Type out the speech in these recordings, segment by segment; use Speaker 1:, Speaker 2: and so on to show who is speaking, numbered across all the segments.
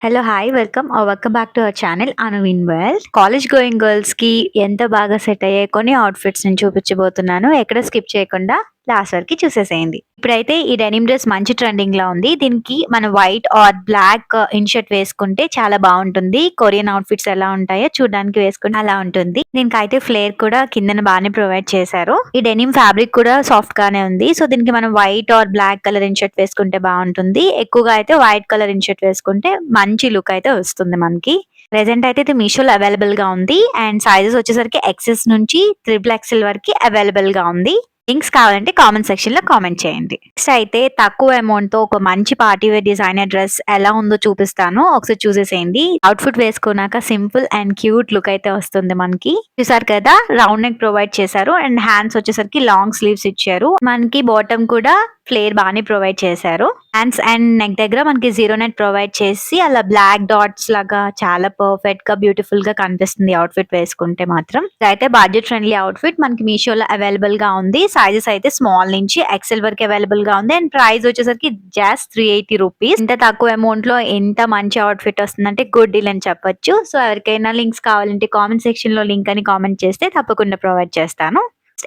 Speaker 1: Hello! Hi! Welcome back to our channel 'Anuvin world'. College going గర్ల్స్‌కి ఎంత బాగా set అయ్యే కొన్ని అవుట్‌ఫిట్స్ నేను చూపించబోతున్నాను. ఎక్కడ స్కిప్ చేయకుండా లాస్ట్ వరకి చూసేసేయండి. ఇప్పుడైతే ఈ డెనిమ్ డ్రెస్ మంచి ట్రెండింగ్‌లో ఉంది. దీనికి మనం వైట్ ఆర్ బ్లాక్ ఇన్‌షర్ట్ వేసుకుంటే చాలా బావుంటుంది. కొరియన్ అవుట్‌ఫిట్స్ ఎలా ఉంటాయో చూడడానికి వేసుకుంటే అలా ఉంటుంది. దీనికైతే ఫ్లేర్ కూడా కిందన బానే ప్రొవైడ్ చేశారు. ఈ డెనిమ్ ఫ్యాబ్రిక్ కూడా సాఫ్ట్ గానే ఉంది. సో దీనికి మనం వైట్ ఆర్ బ్లాక్ కలర్ ఇన్‌షర్ట్ వేసుకుంటే బావుంటుంది. ఎక్కువగా అయితే వైట్ కలర్ ఇన్‌షర్ట్ వేసుకుంటే మంచి లుక్ అయితే వస్తుంది మనకి. ప్రెజెంట్ అయితే ఇది మీషోలో అవైలబుల్ గా ఉంది. అండ్ సైజెస్ వచ్చేసరికి ఎక్సెస్ నుంచి త్రిబుల్ ఎక్సెల్ వరకు అవైలబుల్ గా ఉంది. లింక్స్ కావాలంటే కామెంట్ సెక్షన్ లో కామెంట్ చేయండి. నెక్స్ట్ అయితే తక్కువ అమౌంట్ తో ఒక మంచి పార్టీ వేర్ డిజైనర్ డ్రెస్ ఎలా ఉందో చూపిస్తాను. ఒకసారి చూసేసేయండి. అవుట్ఫిట్ వేసుకున్నాక సింపుల్ అండ్ క్యూట్ లుక్ అయితే వస్తుంది మనకి. చూసారు కదా, రౌండ్ నెక్ ప్రొవైడ్ చేశారు అండ్ హ్యాండ్స్ వచ్చేసరికి లాంగ్ స్లీవ్స్ ఇచ్చారు. మనకి బాటమ్ కూడా ఫ్లేర్ బాగానే ప్రొవైడ్ చేశారు. హ్యాండ్స్ అండ్ నెక్ దగ్గర మనకి జీరో నెట్ ప్రొవైడ్ చేసి అలా బ్లాక్ డాట్స్ లాగా చాలా పర్ఫెక్ట్ గా బ్యూటిఫుల్ గా కనిపిస్తుంది అవుట్ఫిట్ వేసుకుంటే మాత్రం. అయితే బడ్జెట్ ఫ్రెండ్లీ అవుట్ఫిట్ మనకి మీషోలో అవైలబుల్ గా ఉంది. సైజెస్ అయితే స్మాల్ నుంచి ఎక్సెల్ వరకు అవైలబుల్ గా ఉంది. అండ్ ప్రైస్ వచ్చేసరికి జస్ట్ 380 రూపీస్. ఇంత తక్కువ అమౌంట్ లో ఎంత మంచి అవుట్ఫిట్ వస్తుందంటే గుడ్ డీల్ అని చెప్పొచ్చు. సో ఎవరికైనా లింక్స్ కావాలంటే కామెంట్ సెక్షన్ లో లింక్ అని కామెంట్ చేస్తే తప్పకుండా ప్రొవైడ్ చేస్తాను.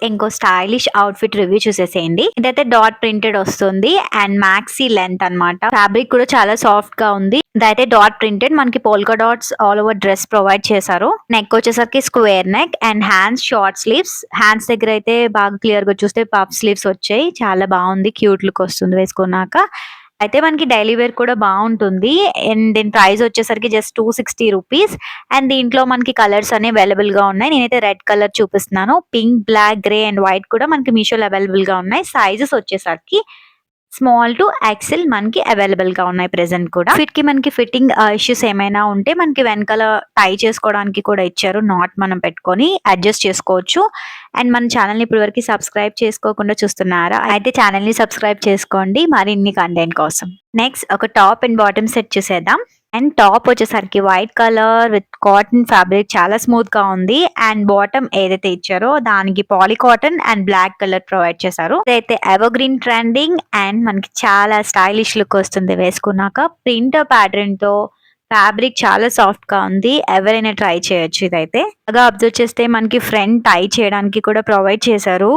Speaker 1: ఇంకో స్టైలిష్ అవుట్ఫిట్ రివ్యూ చూసేసేయండి. ఇదైతే డాట్ ప్రింటెడ్ వస్తుంది అండ్ మ్యాక్సీ లెంత్ అన్నమాట. ఫ్యాబ్రిక్ కూడా చాలా సాఫ్ట్ గా ఉంది. ఇదైతే డాట్ ప్రింటెడ్ మనకి polka dots all over dress provide చేశారు. నెక్ వచ్చేసరికి square neck and hands short sleeves. Hands దగ్గర అయితే బాగా క్లియర్ గా చూస్తే పఫ్ స్లీవ్స్ వచ్చాయి. చాలా బాగుంది, క్యూట్ లుక్ వస్తుంది వేసుకున్నాక. అయితే మనకి డైలీ వేర్ కూడా బాగుంటుంది. అండ్ దీని ప్రైస్ వచ్చేసరికి జస్ట్ 260 రూపీస్. అండ్ దీంట్లో మనకి కలర్స్ అనేవి అవైలబుల్ గా ఉన్నాయి. నేనైతే రెడ్ కలర్ చూపిస్తున్నాను. Pink, black, grey and white కూడా మనకి మీషోలో అవైలబుల్ గా ఉన్నాయి. సైజెస్ వచ్చేసరికి స్మాల్ టు ఎక్సెల్ మనకి అవైలబుల్ గా ఉన్నాయి ప్రెసెంట్ కూడా. ఫిట్ కి మనకి ఫిట్టింగ్ ఇష్యూస్ ఏమైనా ఉంటే మనకి వెనకాల టై చేసుకోవడానికి కూడా ఇచ్చారు. నాట్ మనం పెట్టుకొని అడ్జస్ట్ చేసుకోవచ్చు. అండ్ మన ఛానల్ ని ఇప్పటి వరకు సబ్స్క్రైబ్ చేసుకోకుండా చూస్తున్నారా అయితే ఛానల్ ని సబ్స్క్రైబ్ చేసుకోండి మరిన్ని కంటెంట్ కోసం. నెక్స్ట్ ఒక టాప్ అండ్ బాటమ్ సెట్ చూసేద్దాం. అండ్ టాప్ వచ్చేసరికి white colour with cotton fabric చాలా స్మూత్ గా ఉంది. అండ్ బాటమ్ ఏదైతే ఇచ్చారో దానికి poly cotton and black colour provide చేశారు. ఇదైతే ఎవర్ గ్రీన్ ట్రెండింగ్ అండ్ మనకి చాలా స్టైలిష్ లుక్ వస్తుంది వేసుకున్నాక. ప్రింట్ ప్యాటర్న్ తో ఫ్యాబ్రిక్ చాలా సాఫ్ట్ గా ఉంది. ఎవరైనా ట్రై చేయొచ్చు. ఇదైతే బాగా అబ్జర్వ్ చేస్తే మనకి ఫ్రంట్ టై చేయడానికి కూడా ప్రొవైడ్ చేశారు.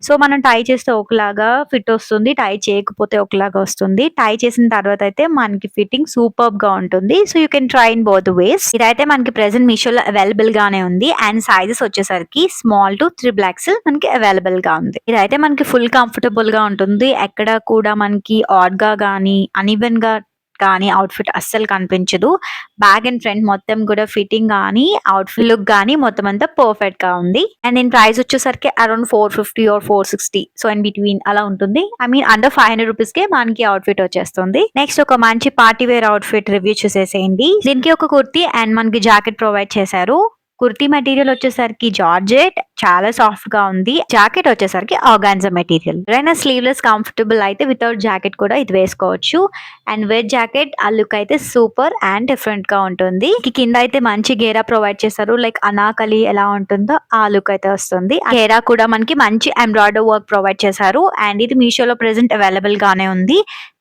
Speaker 1: సో మనం టై చేస్తే ఒకలాగా ఫిట్ వస్తుంది, టై చేయకపోతే ఒకలాగా వస్తుంది. టై చేసిన తర్వాత అయితే మనకి ఫిట్టింగ్ సూపర్ గా ఉంటుంది. So you can try in both ways. ఇదైతే మనకి ప్రెసెంట్ మీషోలో అవైలబుల్ గానే ఉంది. అండ్ సైజెస్ వచ్చేసరికి స్మాల్ టు త్రిబుల్ ఎక్సెల్ మనకి అవైలబుల్ గా ఉంది. ఇదైతే మనకి ఫుల్ కంఫర్టబుల్ గా ఉంటుంది. ఎక్కడ కూడా మనకి ఆడ్ గా గానీ అన్ఈవెన్ గా కానీ అవుట్ఫిట్ అస్సలు కనిపించదు. బ్యాక్ అండ్ ఫ్రంట్ మొత్తం కూడా ఫిట్టింగ్ కానీ అవుట్ఫిట్ లుక్ కానీ మొత్తం అంతా పర్ఫెక్ట్ గా ఉంది. అండ్ దీని ప్రైస్ వచ్చేసరికి around 450 or 460. So in between అలా ఉంటుంది. ఐ మీన్ అండర్ 500 రూపీస్ కే మనకి అవుట్ఫిట్ వచ్చేస్తుంది. నెక్స్ట్ ఒక మంచి పార్టీ వేర్ అవుట్ఫిట్ రివ్యూ చూసేసేయండి. దీనికి ఒక కుర్తీ అండ్ మనకి జాకెట్ ప్రొవైడ్ చేశారు. కుర్తీ మెటీరియల్ వచ్చేసరికి జార్జెట్ చాలా సాఫ్ట్ గా ఉంది. జాకెట్ వచ్చేసరికి ఆర్గాన్జా మెటీరియల్. ఎవరైనా స్లీవ్లెస్ కంఫర్టబుల్ అయితే వితౌట్ జాకెట్ కూడా ఇది వేసుకోవచ్చు. అండ్ విత్ జాకెట్ ఆ లుక్ అయితే సూపర్ అండ్ డిఫరెంట్ గా ఉంటుంది. కింద అయితే మంచి గేరా ప్రొవైడ్ చేశారు. లైక్ అనాకలి ఎలా ఉంటుందో ఆ లుక్ అయితే వస్తుంది. గేరా కూడా మనకి మంచి ఎంబ్రాయిడరీ వర్క్ ప్రొవైడ్ చేశారు. అండ్ ఇది మీషోలో ప్రెసెంట్ అవైలబుల్ గానే ఉంది.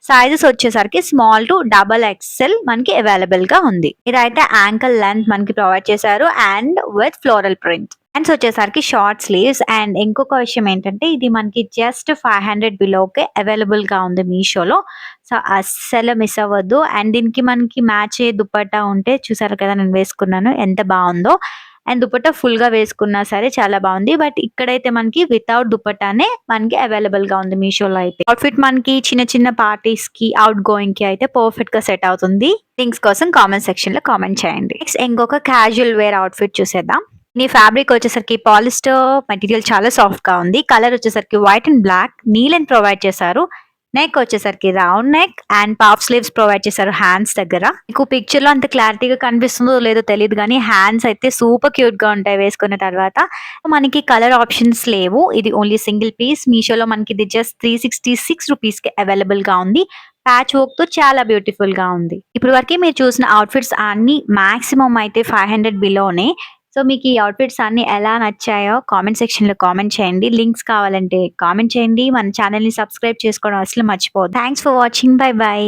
Speaker 1: సైజెస్ వచ్చేసరికి స్మాల్ టు డబల్ ఎక్స్ఎల్ మనకి అవైలబుల్ గా ఉంది. ఇదైతే యాంకల్ లెంత్ మనకి ప్రొవైడ్ చేశారు and with floral print. Hands వచ్చేసరికి షార్ట్ స్లీవ్స్. అండ్ ఇంకొక విషయం ఏంటంటే ఇది మనకి జస్ట్ 500 బిలోకే అవైలబుల్ గా ఉంది మీషోలో. సో అస్సలు మిస్ అవ్వద్దు. అండ్ దీనికి మనకి మ్యాచ్ అయ్యే దుపట్టా ఉంటే చూసారు కదా, నేను వేసుకున్నాను ఎంత బాగుందో. అండ్ దుపట్టా ఫుల్ గా వేసుకున్నా సరే చాలా బాగుంది. బట్ ఇక్కడైతే మనకి వితౌట్ దుపట్టానే మనకి అవైలబుల్ గా ఉంది మీషోలో అయితే. అవుట్ఫిట్ మనకి చిన్న చిన్న పార్టీస్ కి అవుట్ గోయింగ్ కి అయితే పర్ఫెక్ట్ గా సెట్ అవుతుంది. లింక్స్ కోసం కామెంట్ సెక్షన్ లో కామెంట్ చేయండి. నెక్స్ట్ ఇంకొక క్యాజువల్ వేర్ అవుట్ఫిట్ చూసేద్దాం. ఈ ఫ్యాబ్రిక్ వచ్చేసరికి పాలిస్టర్ మెటీరియల్ చాలా సాఫ్ట్ గా ఉంది. కలర్ వచ్చేసరికి వైట్ అండ్ బ్లాక్ నీలెన్ ప్రొవైడ్ చేశారు. నెక్ వచ్చేసరికి round neck and puff sleeves provide చేశారు హ్యాండ్స్ దగ్గర. మీకు పిక్చర్ లో అంత క్లారిటీగా కనిపిస్తుందో లేదో తెలియదు కానీ హ్యాండ్స్ అయితే సూపర్ క్యూట్ గా ఉంటాయి వేసుకున్న తర్వాత. మనకి కలర్ ఆప్షన్స్ లేవు. ఇది ఓన్లీ సింగిల్ పీస్. మీషోలో మనకి ఇది జస్ట్ 366 రూపీస్ కి అవైలబుల్ గా ఉంది. ప్యాచ్ వర్క్ తో చాలా బ్యూటిఫుల్ గా ఉంది. ఇప్పుడు వరకు మీరు చూసిన అవుట్ఫిట్స్ అన్ని మాక్సిమం అయితే 500 బిలోనే. సో మీకు ఈ అవుట్ఫిట్స్ అన్ని ఎలా నచ్చాయో కామెంట్ సెక్షన్ లో కామెంట్ చేయండి. లింక్స్ కావాలంటే కామెంట్ చేయండి. మన ఛానల్ ని సబ్స్క్రైబ్ చేసుకోవడం అసలు మర్చిపోవద్దు. Thanks for watching. By by.